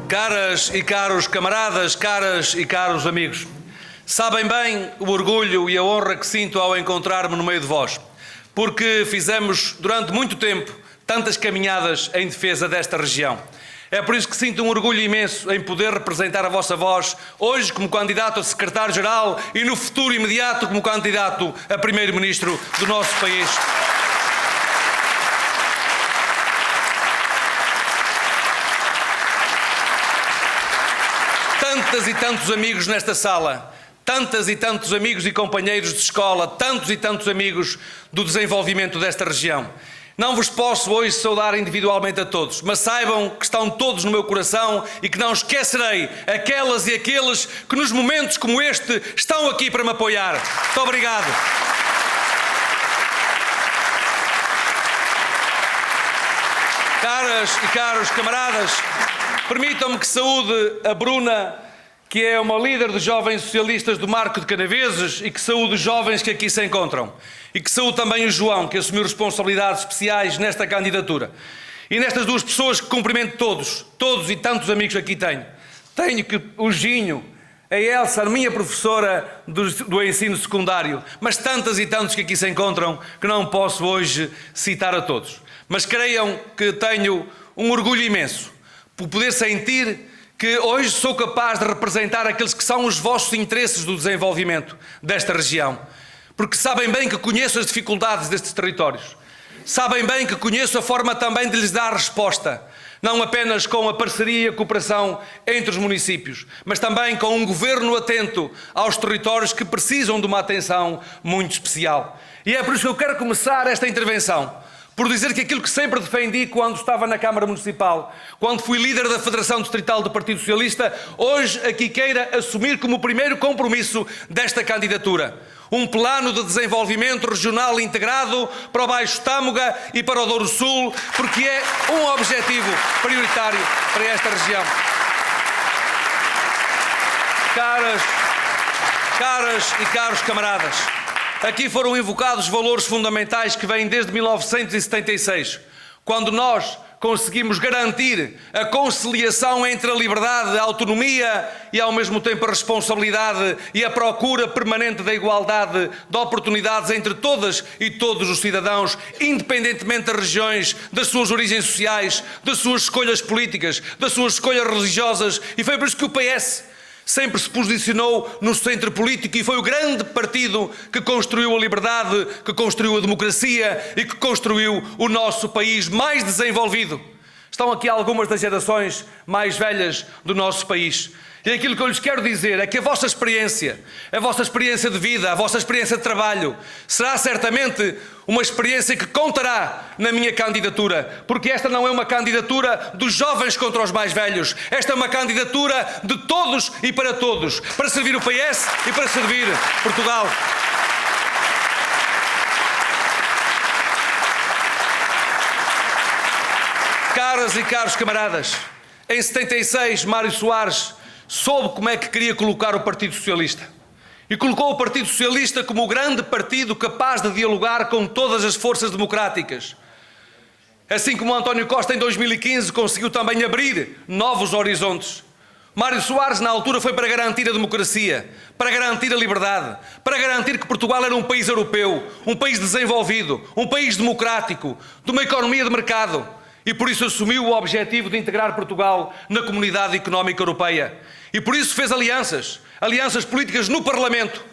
Caras e caros camaradas, caras e caros amigos, sabem bem o orgulho e a honra que sinto ao encontrar-me no meio de vós, porque fizemos durante muito tempo tantas caminhadas em defesa desta região. É por isso que sinto um orgulho imenso em poder representar a vossa voz, hoje como candidato a secretário-geral e no futuro imediato como candidato a primeiro-ministro do nosso país. Tantas e tantos amigos nesta sala, tantas e tantos amigos e companheiros de escola, tantos e tantos amigos do desenvolvimento desta região. Não vos posso hoje saudar individualmente a todos, mas saibam que estão todos no meu coração e que não esquecerei aquelas e aqueles que nos momentos como este estão aqui para me apoiar. Muito obrigado. Caras e caros camaradas, permitam-me que saúde a Bruna, que é uma líder de jovens socialistas do Marco de Canaveses, e que saúde os jovens que aqui se encontram. E que saúde também o João, que assumiu responsabilidades especiais nesta candidatura. E nestas duas pessoas que cumprimento todos e tantos amigos que aqui tenho. Tenho que o Ginho, a Elsa, a minha professora do ensino secundário, mas tantas e tantos que aqui se encontram que não posso hoje citar a todos. Mas creiam que tenho um orgulho imenso por poder sentir que hoje sou capaz de representar aqueles que são os vossos interesses do desenvolvimento desta região. Porque sabem bem que conheço as dificuldades destes territórios. Sabem bem que conheço a forma também de lhes dar resposta. Não apenas com a parceria e a cooperação entre os municípios, mas também com um governo atento aos territórios que precisam de uma atenção muito especial. E é por isso que eu quero começar esta intervenção por dizer que aquilo que sempre defendi quando estava na Câmara Municipal, quando fui líder da Federação Distrital do Partido Socialista, hoje aqui queira assumir como primeiro compromisso desta candidatura. Um plano de desenvolvimento regional integrado para o Baixo Tâmega e para o Douro Sul, porque é um objetivo prioritário para esta região. Caras e caros camaradas, aqui foram invocados valores fundamentais que vêm desde 1976, quando nós conseguimos garantir a conciliação entre a liberdade, a autonomia e ao mesmo tempo a responsabilidade e a procura permanente da igualdade de oportunidades entre todas e todos os cidadãos, independentemente das regiões, das suas origens sociais, das suas escolhas políticas, das suas escolhas religiosas, e foi por isso que o PS sempre se posicionou no centro político e foi o grande partido que construiu a liberdade, que construiu a democracia e que construiu o nosso país mais desenvolvido. Estão aqui algumas das gerações mais velhas do nosso país. E aquilo que eu lhes quero dizer é que a vossa experiência de vida, a vossa experiência de trabalho, será certamente uma experiência que contará na minha candidatura, porque esta não é uma candidatura dos jovens contra os mais velhos, esta é uma candidatura de todos e para todos, para servir o PS e para servir Portugal. Caras e caros camaradas, em 76, Mário Soares soube como é que queria colocar o Partido Socialista. E colocou o Partido Socialista como o grande partido capaz de dialogar com todas as forças democráticas. Assim como António Costa, em 2015, conseguiu também abrir novos horizontes. Mário Soares, na altura, foi para garantir a democracia, para garantir a liberdade, para garantir que Portugal era um país europeu, um país desenvolvido, um país democrático, de uma economia de mercado. E por isso assumiu o objetivo de integrar Portugal na Comunidade Económica Europeia. E por isso fez alianças políticas no Parlamento.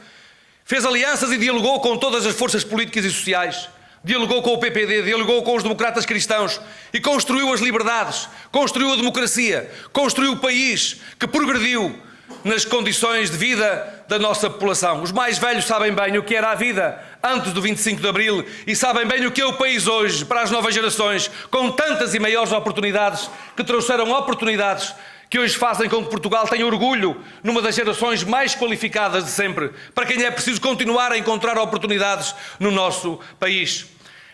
Fez alianças e dialogou com todas as forças políticas e sociais. Dialogou com o PPD, dialogou com os democratas cristãos e construiu as liberdades, construiu a democracia, construiu o país que progrediu nas condições de vida da nossa população. Os mais velhos sabem bem o que era a vida antes do 25 de Abril e sabem bem o que é o país hoje para as novas gerações, com tantas e maiores oportunidades que trouxeram oportunidades que hoje fazem com que Portugal tenha orgulho numa das gerações mais qualificadas de sempre, para quem é preciso continuar a encontrar oportunidades no nosso país.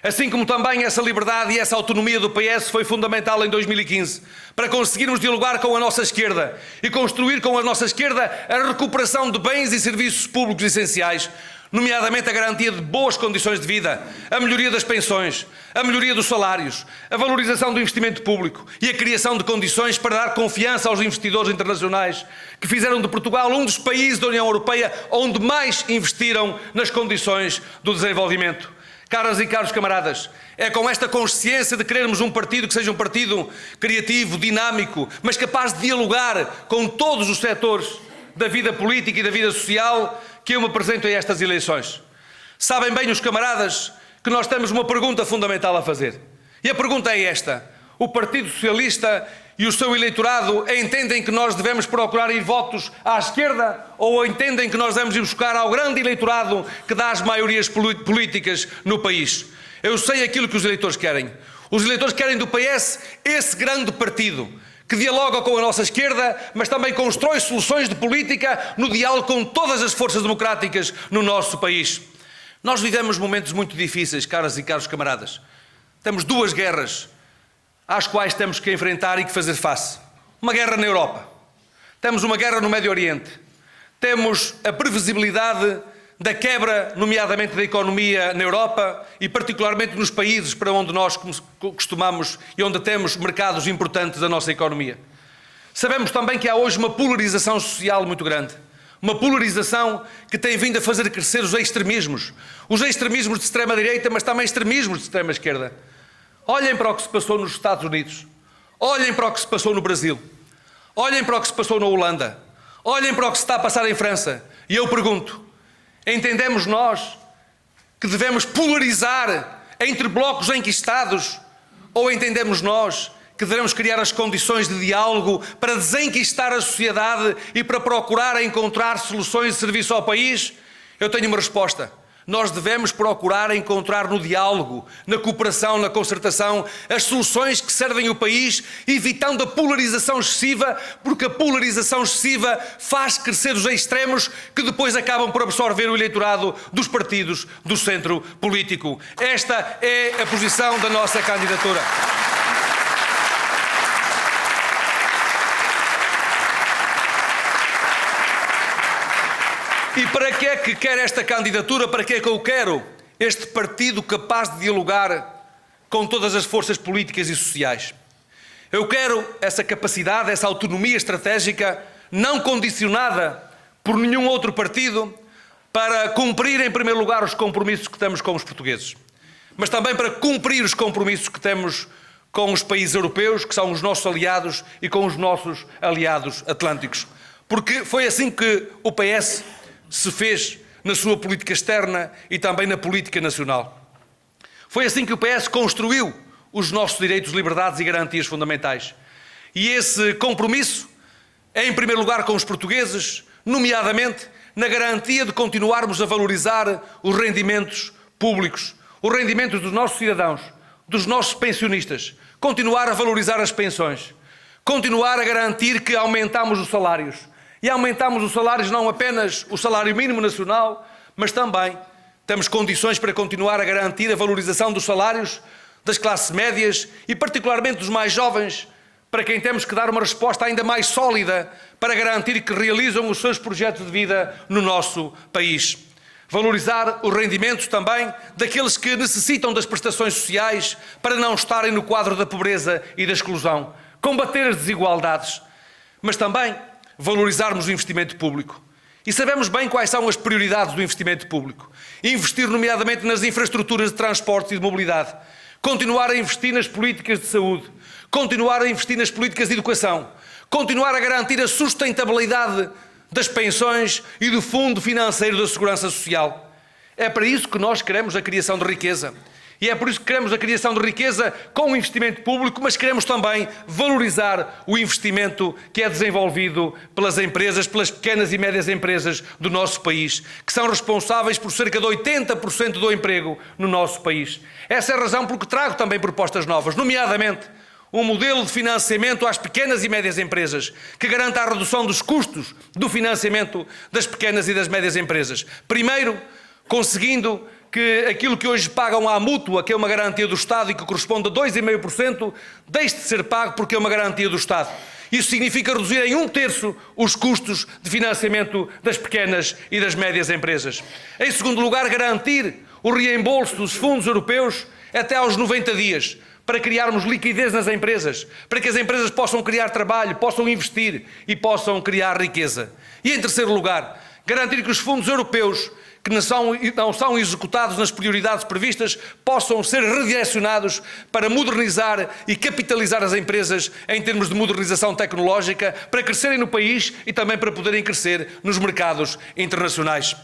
Assim como também essa liberdade e essa autonomia do PS foi fundamental em 2015, para conseguirmos dialogar com a nossa esquerda e construir com a nossa esquerda a recuperação de bens e serviços públicos essenciais, nomeadamente a garantia de boas condições de vida, a melhoria das pensões, a melhoria dos salários, a valorização do investimento público e a criação de condições para dar confiança aos investidores internacionais que fizeram de Portugal um dos países da União Europeia onde mais investiram nas condições do desenvolvimento. Caras e caros camaradas, é com esta consciência de querermos um partido que seja um partido criativo, dinâmico, mas capaz de dialogar com todos os setores da vida política e da vida social que eu me apresento a estas eleições. Sabem bem os camaradas que nós temos uma pergunta fundamental a fazer. E a pergunta é esta: o Partido Socialista e o seu eleitorado entendem que nós devemos procurar ir votos à esquerda ou entendem que nós devemos ir buscar ao grande eleitorado que dá as maiorias políticas no país? Eu sei aquilo que os eleitores querem. Os eleitores querem do PS esse grande partido que dialoga com a nossa esquerda, mas também constrói soluções de política no diálogo com todas as forças democráticas no nosso país. Nós vivemos momentos muito difíceis, caras e caros camaradas. Temos duas guerras às quais temos que enfrentar e que fazer face. Uma guerra na Europa. Temos uma guerra no Médio Oriente. Temos a previsibilidade da quebra, nomeadamente da economia na Europa e particularmente nos países para onde nós costumamos e onde temos mercados importantes da nossa economia. Sabemos também que há hoje uma polarização social muito grande. Uma polarização que tem vindo a fazer crescer os extremismos. Os extremismos de extrema-direita, mas também extremismos de extrema-esquerda. Olhem para o que se passou nos Estados Unidos. Olhem para o que se passou no Brasil. Olhem para o que se passou na Holanda. Olhem para o que se está a passar em França. E eu pergunto: entendemos nós que devemos polarizar entre blocos enquistados ou entendemos nós que devemos criar as condições de diálogo para desenquistar a sociedade e para procurar encontrar soluções de serviço ao país? Eu tenho uma resposta. Nós devemos procurar encontrar no diálogo, na cooperação, na concertação, as soluções que servem o país, evitando a polarização excessiva, porque a polarização excessiva faz crescer os extremos que depois acabam por absorver o eleitorado dos partidos do centro político. Esta é a posição da nossa candidatura. E para que é que quer esta candidatura? Para que é que eu quero este partido capaz de dialogar com todas as forças políticas e sociais? Eu quero essa capacidade, essa autonomia estratégica, não condicionada por nenhum outro partido, para cumprir em primeiro lugar os compromissos que temos com os portugueses, mas também para cumprir os compromissos que temos com os países europeus, que são os nossos aliados, e com os nossos aliados atlânticos. Porque foi assim que o PS se fez na sua política externa e também na política nacional. Foi assim que o PS construiu os nossos direitos, liberdades e garantias fundamentais. E esse compromisso é, em primeiro lugar, com os portugueses, nomeadamente na garantia de continuarmos a valorizar os rendimentos públicos, os rendimentos dos nossos cidadãos, dos nossos pensionistas, continuar a valorizar as pensões, continuar a garantir que aumentamos os salários. E aumentamos os salários, não apenas o salário mínimo nacional, mas também temos condições para continuar a garantir a valorização dos salários das classes médias e particularmente dos mais jovens, para quem temos que dar uma resposta ainda mais sólida para garantir que realizam os seus projetos de vida no nosso país. Valorizar os rendimentos também daqueles que necessitam das prestações sociais para não estarem no quadro da pobreza e da exclusão. Combater as desigualdades, mas também valorizarmos o investimento público. E sabemos bem quais são as prioridades do investimento público. Investir nomeadamente nas infraestruturas de transporte e de mobilidade. Continuar a investir nas políticas de saúde. Continuar a investir nas políticas de educação. Continuar a garantir a sustentabilidade das pensões e do Fundo Financeiro da Segurança Social. É para isso que nós queremos a criação de riqueza. E é por isso que queremos a criação de riqueza com o investimento público, mas queremos também valorizar o investimento que é desenvolvido pelas empresas, pelas pequenas e médias empresas do nosso país, que são responsáveis por cerca de 80% do emprego no nosso país. Essa é a razão por que trago também propostas novas, nomeadamente um modelo de financiamento às pequenas e médias empresas, que garanta a redução dos custos do financiamento das pequenas e das médias empresas. Primeiro, conseguindo que aquilo que hoje pagam à mútua, que é uma garantia do Estado e que corresponde a 2,5%, deixe de ser pago porque é uma garantia do Estado. Isso significa reduzir em 1/3 os custos de financiamento das pequenas e das médias empresas. Em segundo lugar, garantir o reembolso dos fundos europeus até aos 90 dias, para criarmos liquidez nas empresas, para que as empresas possam criar trabalho, possam investir e possam criar riqueza. E em terceiro lugar, garantir que os fundos europeus que não são executados nas prioridades previstas possam ser redirecionados para modernizar e capitalizar as empresas em termos de modernização tecnológica, para crescerem no país e também para poderem crescer nos mercados internacionais.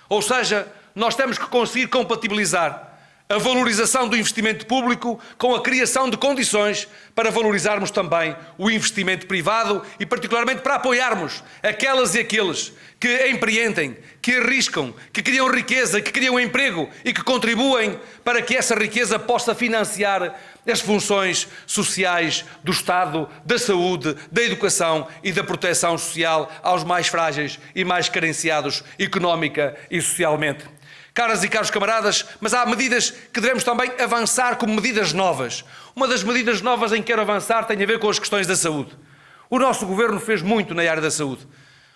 Ou seja, nós temos que conseguir compatibilizar a valorização do investimento público com a criação de condições para valorizarmos também o investimento privado e particularmente para apoiarmos aquelas e aqueles que empreendem, que arriscam, que criam riqueza, que criam emprego e que contribuem para que essa riqueza possa financiar as funções sociais do Estado, da saúde, da educação e da proteção social aos mais frágeis e mais carenciados económica e socialmente. Caras e caros camaradas, mas há medidas que devemos também avançar como medidas novas. Uma das medidas novas em que quero avançar tem a ver com as questões da saúde. O nosso governo fez muito na área da saúde.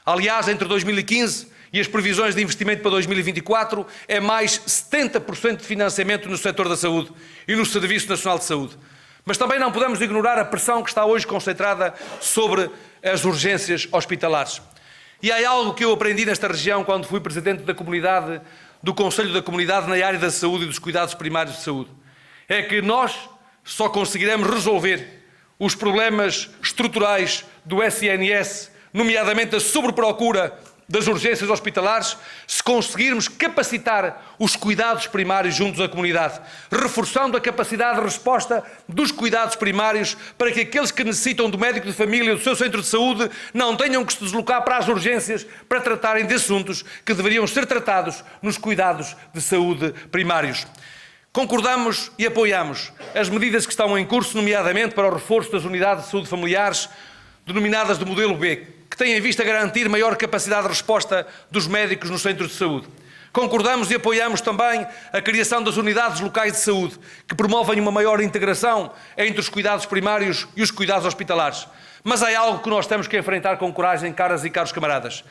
Aliás, entre 2015 e as previsões de investimento para 2024, é mais 70% de financiamento no setor da saúde e no Serviço Nacional de Saúde. Mas também não podemos ignorar a pressão que está hoje concentrada sobre as urgências hospitalares. E há algo que eu aprendi nesta região quando fui presidente do Conselho da Comunidade na área da saúde e dos cuidados primários de saúde. É que nós só conseguiremos resolver os problemas estruturais do SNS, nomeadamente a sobreprocura das urgências hospitalares, se conseguirmos capacitar os cuidados primários juntos à comunidade, reforçando a capacidade de resposta dos cuidados primários para que aqueles que necessitam do médico de família do seu centro de saúde não tenham que se deslocar para as urgências para tratarem de assuntos que deveriam ser tratados nos cuidados de saúde primários. Concordamos e apoiamos as medidas que estão em curso, nomeadamente para o reforço das unidades de saúde familiares, denominadas do modelo B, que têm em vista garantir maior capacidade de resposta dos médicos nos centros de saúde. Concordamos e apoiamos também a criação das unidades locais de saúde, que promovem uma maior integração entre os cuidados primários e os cuidados hospitalares. Mas há algo que nós temos que enfrentar com coragem, caras e caros camaradas.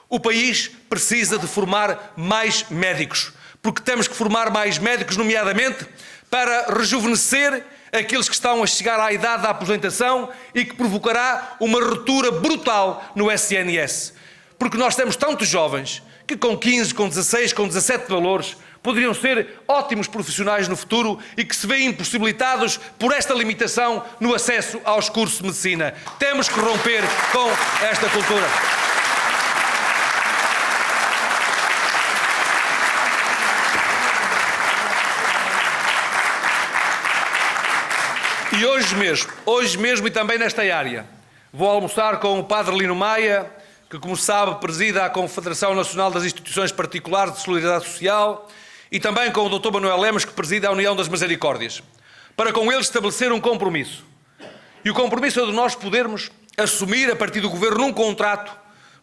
O país precisa de formar mais médicos, porque temos que formar mais médicos, nomeadamente para rejuvenescer aqueles que estão a chegar à idade da aposentação e que provocará uma ruptura brutal no SNS. Porque nós temos tantos jovens que com 15, com 16, com 17 valores poderiam ser ótimos profissionais no futuro e que se veem impossibilitados por esta limitação no acesso aos cursos de medicina. Temos que romper com esta cultura. E hoje mesmo e também nesta área, vou almoçar com o Padre Lino Maia, que, como sabe, preside a Confederação Nacional das Instituições Particulares de Solidariedade Social, e também com o Dr. Manuel Lemos, que preside a União das Misericórdias, para com eles estabelecer um compromisso. E o compromisso é de nós podermos assumir, a partir do Governo, um contrato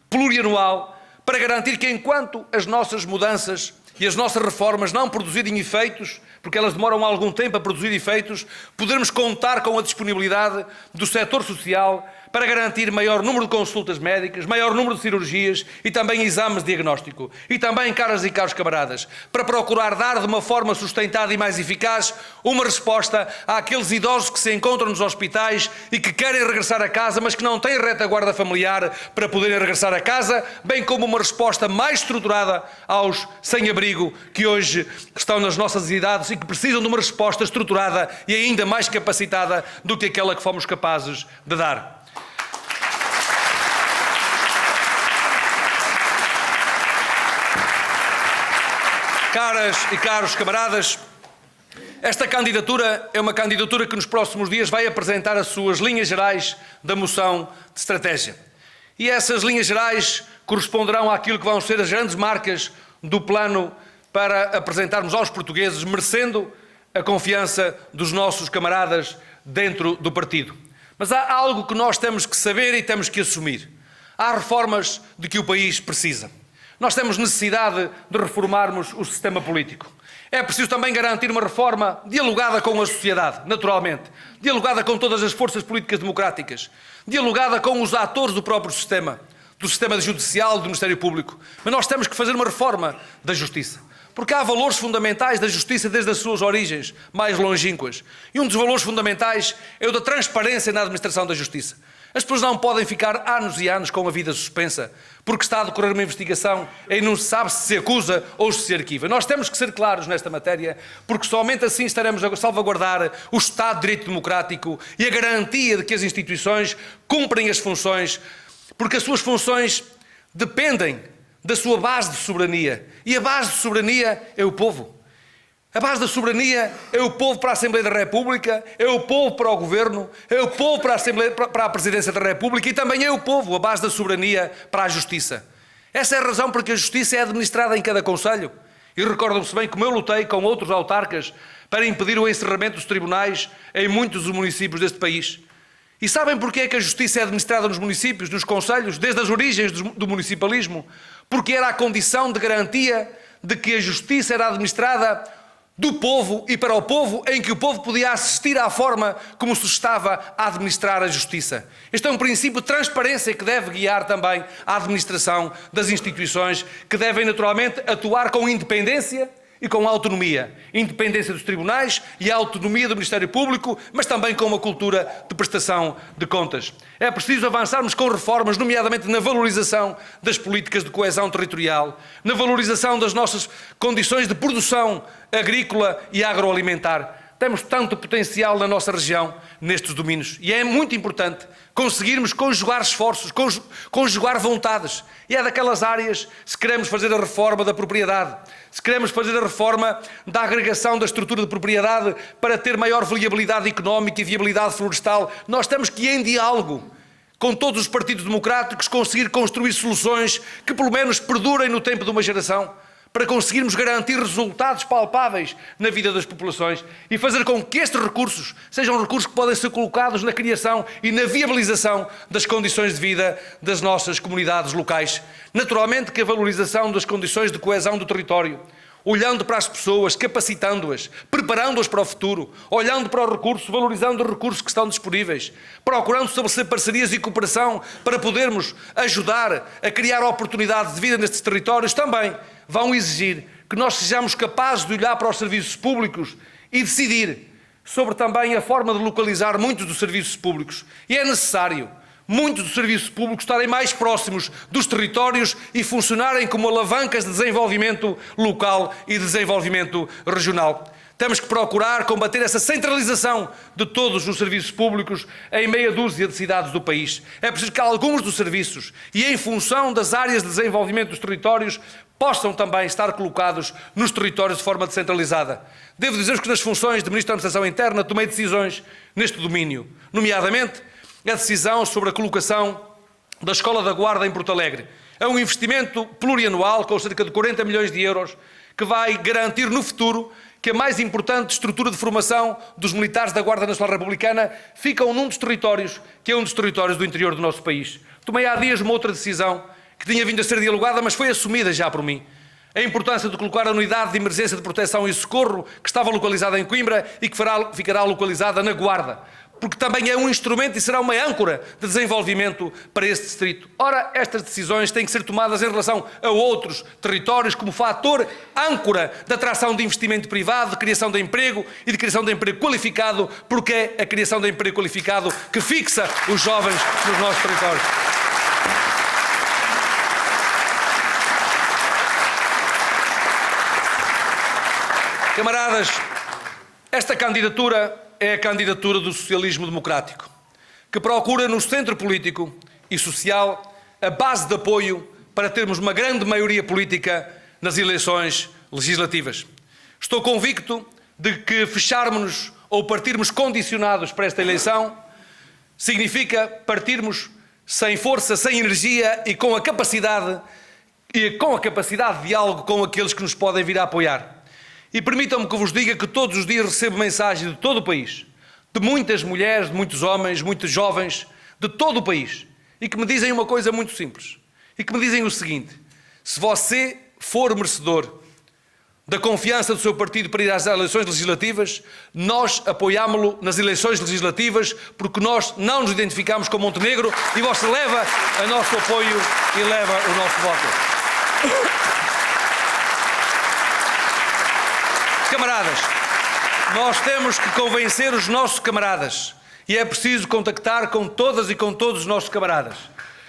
plurianual para garantir que, enquanto as nossas mudanças e as nossas reformas não produzirem efeitos, porque elas demoram algum tempo a produzir efeitos, podermos contar com a disponibilidade do setor social para garantir maior número de consultas médicas, maior número de cirurgias e também exames de diagnóstico. E também, caras e caros camaradas, para procurar dar de uma forma sustentada e mais eficaz uma resposta àqueles idosos que se encontram nos hospitais e que querem regressar a casa, mas que não têm retaguarda familiar para poderem regressar a casa, bem como uma resposta mais estruturada aos sem-abrigo que hoje estão nas nossas idades e que precisam de uma resposta estruturada e ainda mais capacitada do que aquela que fomos capazes de dar. Caras e caros camaradas, esta candidatura é uma candidatura que nos próximos dias vai apresentar as suas linhas gerais da moção de estratégia. E essas linhas gerais corresponderão àquilo que vão ser as grandes marcas do plano para apresentarmos aos portugueses, merecendo a confiança dos nossos camaradas dentro do partido. Mas há algo que nós temos que saber e temos que assumir. Há reformas de que o país precisa. Nós temos necessidade de reformarmos o sistema político. É preciso também garantir uma reforma dialogada com a sociedade, naturalmente, dialogada com todas as forças políticas democráticas, dialogada com os atores do próprio sistema, do sistema judicial, do Ministério Público. Mas nós temos que fazer uma reforma da justiça, porque há valores fundamentais da justiça desde as suas origens mais longínquas. E um dos valores fundamentais é o da transparência na administração da justiça. As pessoas não podem ficar anos e anos com a vida suspensa porque está a decorrer uma investigação e não se sabe se se acusa ou se arquiva. Nós temos que ser claros nesta matéria, porque somente assim estaremos a salvaguardar o Estado de Direito Democrático e a garantia de que as instituições cumprem as funções, porque as suas funções dependem da sua base de soberania. E a base de soberania é o povo. A base da soberania é o povo para a Assembleia da República, é o povo para o Governo, é o povo para a Assembleia, para a Presidência da República e também é o povo, a base da soberania para a Justiça. Essa é a razão por que a Justiça é administrada em cada concelho. E recordam-se bem como eu lutei com outros autarcas para impedir o encerramento dos tribunais em muitos dos municípios deste país. E sabem porquê é que a Justiça é administrada nos municípios, nos concelhos, desde as origens do municipalismo? Porque era a condição de garantia de que a Justiça era administrada do povo e para o povo, em que o povo podia assistir à forma como se estava a administrar a justiça. Este é um princípio de transparência que deve guiar também a administração das instituições, que devem naturalmente atuar com independência e com autonomia. Independência dos tribunais e a autonomia do Ministério Público, mas também com uma cultura de prestação de contas. É preciso avançarmos com reformas, nomeadamente na valorização das políticas de coesão territorial, na valorização das nossas condições de produção agrícola e agroalimentar. Temos tanto potencial na nossa região, nestes domínios, e é muito importante conseguirmos conjugar esforços, conjugar vontades. E é daquelas áreas, se queremos fazer a reforma da propriedade, se queremos fazer a reforma da agregação da estrutura de propriedade para ter maior viabilidade económica e viabilidade florestal, nós temos que, em diálogo com todos os partidos democráticos, conseguir construir soluções que pelo menos perdurem no tempo de uma geração, para conseguirmos garantir resultados palpáveis na vida das populações e fazer com que estes recursos sejam recursos que podem ser colocados na criação e na viabilização das condições de vida das nossas comunidades locais. Naturalmente que a valorização das condições de coesão do território, olhando para as pessoas, capacitando-as, preparando-as para o futuro, olhando para os recursos, valorizando os recursos que estão disponíveis, procurando estabelecer parcerias e cooperação para podermos ajudar a criar oportunidades de vida nestes territórios, também vão exigir que nós sejamos capazes de olhar para os serviços públicos e decidir sobre também a forma de localizar muitos dos serviços públicos. E é necessário muitos dos serviços públicos estarem mais próximos dos territórios e funcionarem como alavancas de desenvolvimento local e desenvolvimento regional. Temos que procurar combater essa centralização de todos os serviços públicos em meia dúzia de cidades do país. É preciso que alguns dos serviços, e em função das áreas de desenvolvimento dos territórios, possam também estar colocados nos territórios de forma descentralizada. Devo dizer-vos que nas funções de Ministro da Administração Interna tomei decisões neste domínio, nomeadamente a decisão sobre a colocação da Escola da Guarda em Porto Alegre. É um investimento plurianual com cerca de 40 milhões de euros que vai garantir no futuro que a mais importante estrutura de formação dos militares da Guarda Nacional Republicana ficam num dos territórios, que é um dos territórios do interior do nosso país. Tomei há dias uma outra decisão que tinha vindo a ser dialogada, mas foi assumida já por mim. A importância de colocar a Unidade de Emergência de Proteção e Socorro, que estava localizada em Coimbra e que ficará localizada na Guarda, porque também é um instrumento e será uma âncora de desenvolvimento para esse distrito. Ora, estas decisões têm que ser tomadas em relação a outros territórios como fator âncora de atração de investimento privado, de criação de emprego e de criação de emprego qualificado, porque é a criação de emprego qualificado que fixa os jovens nos nossos territórios. Camaradas, esta candidatura é a candidatura do socialismo democrático, que procura no centro político e social a base de apoio para termos uma grande maioria política nas eleições legislativas. Estou convicto de que fecharmos-nos ou partirmos condicionados para esta eleição significa partirmos sem força, sem energia e com a capacidade de diálogo com aqueles que nos podem vir a apoiar. E permitam-me que vos diga que todos os dias recebo mensagens de todo o país, de muitas mulheres, de muitos homens, muitos jovens, de todo o país, e que me dizem uma coisa muito simples, e que me dizem o seguinte: se você for merecedor da confiança do seu partido para ir às eleições legislativas, nós apoiámo-lo nas eleições legislativas porque nós não nos identificamos com Montenegro e você leva o nosso apoio e leva o nosso voto. Camaradas, nós temos que convencer os nossos camaradas e é preciso contactar com todas e com todos os nossos camaradas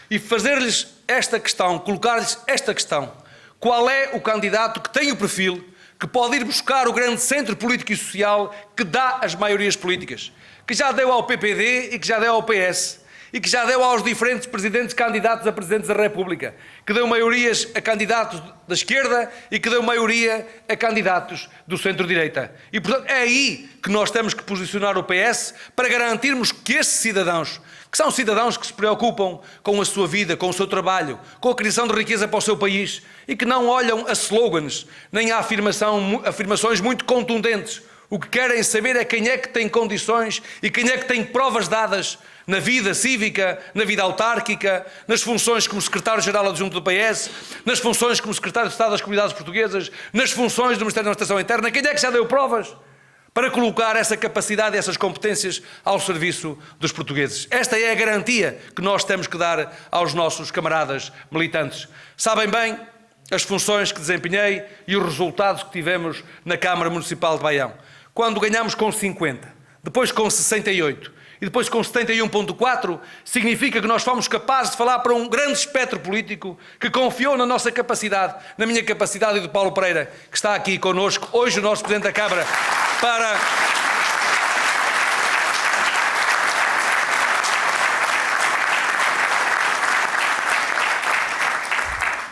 e fazer-lhes esta questão, colocar-lhes esta questão. Qual é o candidato que tem o perfil, que pode ir buscar o grande centro político e social que dá as maiorias políticas, que já deu ao PPD e que já deu ao PS, e que já deu aos diferentes presidentes candidatos a presidentes da República, que deu maiorias a candidatos da esquerda e que deu maioria a candidatos do centro-direita. E, portanto, é aí que nós temos que posicionar o PS para garantirmos que esses cidadãos, que são cidadãos que se preocupam com a sua vida, com o seu trabalho, com a criação de riqueza para o seu país e que não olham a slogans, nem a afirmações muito contundentes. O que querem saber é quem é que tem condições e quem é que tem provas dadas na vida cívica, na vida autárquica, nas funções como secretário-geral adjunto do PS, nas funções como secretário de Estado das Comunidades Portuguesas, nas funções do Ministério da Administração Interna. Quem é que já deu provas para colocar essa capacidade e essas competências ao serviço dos portugueses? Esta é a garantia que nós temos que dar aos nossos camaradas militantes. Sabem bem as funções que desempenhei e os resultados que tivemos na Câmara Municipal de Baião. Quando ganhamos com 50, depois com 68 e depois com 71,4, significa que nós fomos capazes de falar para um grande espectro político que confiou na nossa capacidade, na minha capacidade e do Paulo Pereira, que está aqui connosco, hoje o nosso Presidente da Câmara, para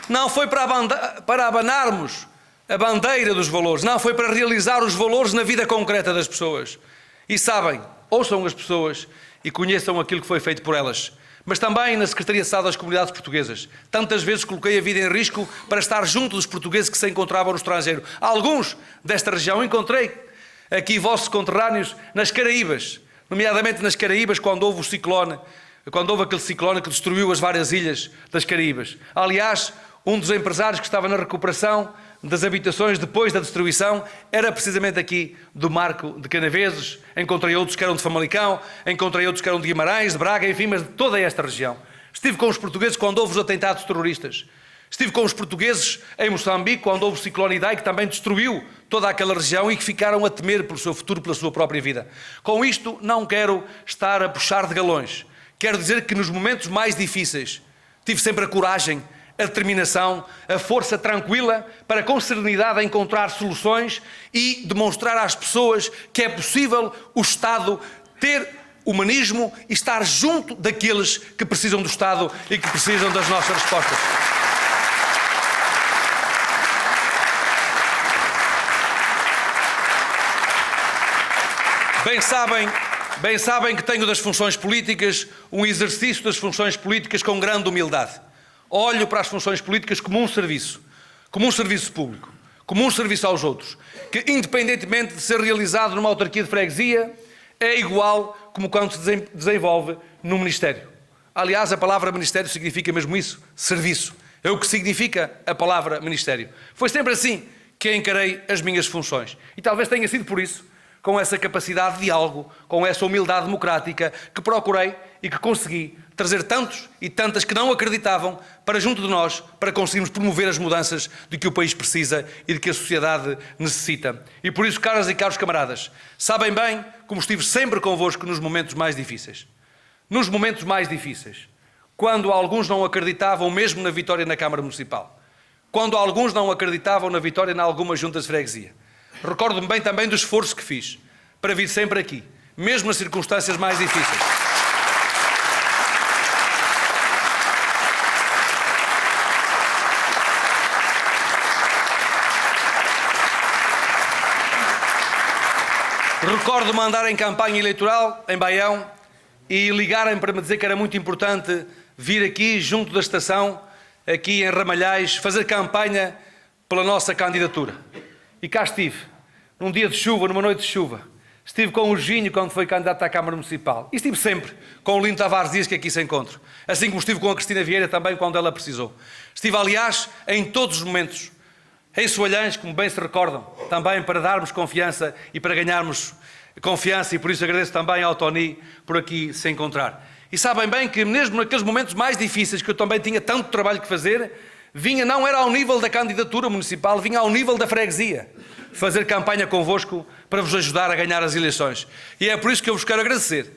não foi para abanarmos a bandeira dos valores, não, foi para realizar os valores na vida concreta das pessoas. E sabem, ouçam as pessoas e conheçam aquilo que foi feito por elas. Mas também na Secretaria de Estado das Comunidades Portuguesas. Tantas vezes coloquei a vida em risco para estar junto dos portugueses que se encontravam no estrangeiro. Alguns desta região encontrei aqui vossos conterrâneos nas Caraíbas, nomeadamente nas Caraíbas, quando houve o ciclone, quando houve aquele ciclone que destruiu as várias ilhas das Caraíbas. Aliás, um dos empresários que estava na recuperação das habitações depois da destruição era precisamente aqui do Marco de Canaveses. Encontrei outros que eram de Famalicão, encontrei outros que eram de Guimarães, de Braga, enfim, mas de toda esta região. Estive com os portugueses quando houve os atentados terroristas. Estive com os portugueses em Moçambique quando houve o ciclone Idai, que também destruiu toda aquela região e que ficaram a temer pelo seu futuro, pela sua própria vida. Com isto não quero estar a puxar de galões. Quero dizer que nos momentos mais difíceis tive sempre a coragem, a determinação, a força tranquila para com serenidade encontrar soluções e demonstrar às pessoas que é possível o Estado ter humanismo e estar junto daqueles que precisam do Estado e que precisam das nossas respostas. Bem sabem que tenho das funções políticas um exercício das funções políticas com grande humildade. Olho para as funções políticas como um serviço público, como um serviço aos outros, que independentemente de ser realizado numa autarquia de freguesia, é igual como quando se desenvolve num ministério. Aliás, a palavra ministério significa mesmo isso, serviço. É o que significa a palavra ministério. Foi sempre assim que encarei as minhas funções. E talvez tenha sido por isso, com essa capacidade de diálogo, com essa humildade democrática, que procurei e que consegui trazer tantos e tantas que não acreditavam para junto de nós, para conseguirmos promover as mudanças de que o país precisa e de que a sociedade necessita. E por isso, caras e caros camaradas, sabem bem como estive sempre convosco nos momentos mais difíceis. Nos momentos mais difíceis, quando alguns não acreditavam mesmo na vitória na Câmara Municipal, quando alguns não acreditavam na vitória em algumas juntas de freguesia. Recordo-me bem também do esforço que fiz para vir sempre aqui, mesmo nas circunstâncias mais difíceis. Recordo-me andar em campanha eleitoral, em Baião, e ligarem para me dizer que era muito importante vir aqui, junto da estação, aqui em Ramalhais, fazer campanha pela nossa candidatura. E cá estive, num dia de chuva, numa noite de chuva. Estive com o Ginho quando foi candidato à Câmara Municipal. E estive sempre com o Lino Tavares Dias, que aqui se encontra. Assim como estive com a Cristina Vieira também quando ela precisou. Estive, aliás, em todos os momentos em Soalhães, como bem se recordam, também para darmos confiança e para ganharmos confiança, e por isso agradeço também ao Tony por aqui se encontrar. E sabem bem que mesmo naqueles momentos mais difíceis, que eu também tinha tanto trabalho que fazer, não era ao nível da candidatura municipal, vinha ao nível da freguesia, fazer campanha convosco para vos ajudar a ganhar as eleições. E é por isso que eu vos quero agradecer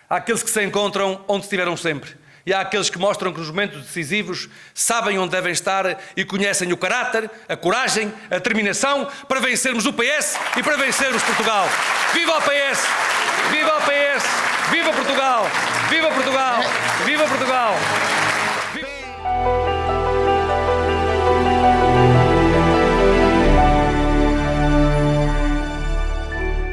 àqueles que se encontram onde estiveram sempre, e há aqueles que mostram que nos momentos decisivos sabem onde devem estar e conhecem o caráter, a coragem, a determinação para vencermos o PS e para vencermos Portugal. Viva o PS! Viva o PS! Viva Portugal! Viva Portugal! Viva Portugal! Viva...